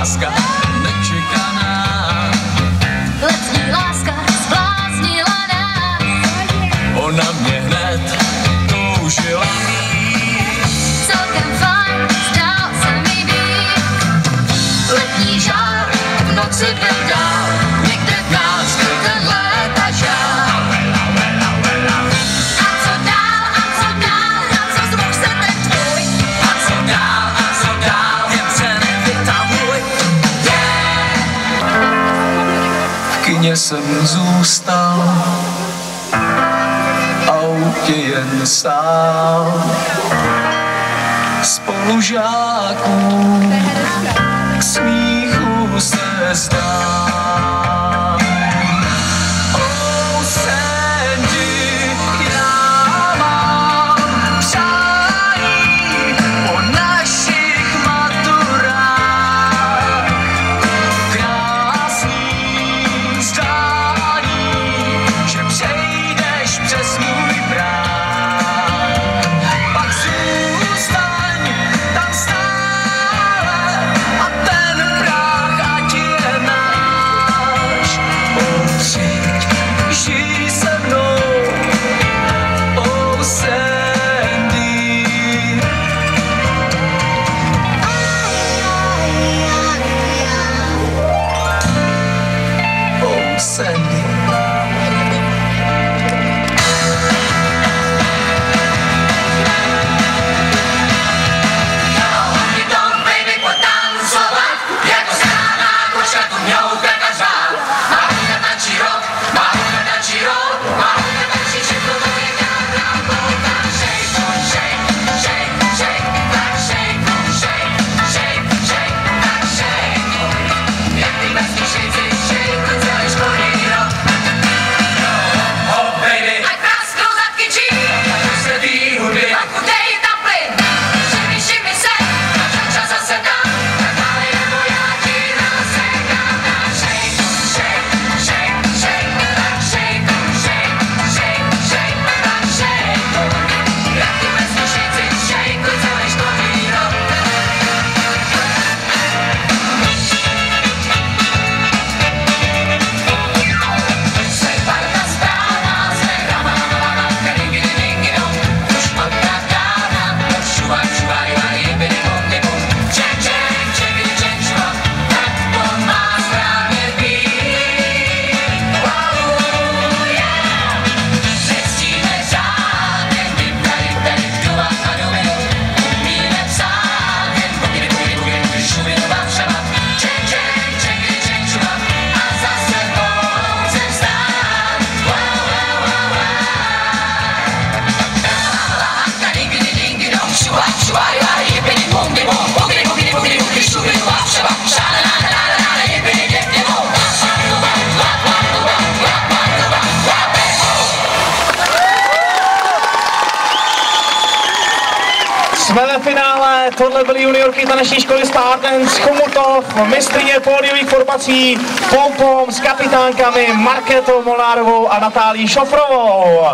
láska nečekaná. Letní láska zbláznila nás. Ona mě hned toužila mít. Celkem fajn, zdál se mi být. Letní žár v noci byl dál, někde v nás byl ten léta žár. A co dál, a co zruch se ten tvůj. A co dál, jen se nevytahuj. V kině jsem zůstal, v autě jen stál. Spolužáků k smíchu se zdá. Oh Sandy, já mám přání po našich maturách. Krásný zdání, že přejdeš přes můj práh. Pak zůstaň tam stále a ten práh ať je náš. Přijď, žij se mnou, oh Sandy. Oh Sandy. Jsme ve finále, tohle byly juniorky taneční školy Spark Dance Chomutov, mistryně pódiových formací Pom Pom s kapitánkami Markétou Molnárovou a Natálí Šofrovou.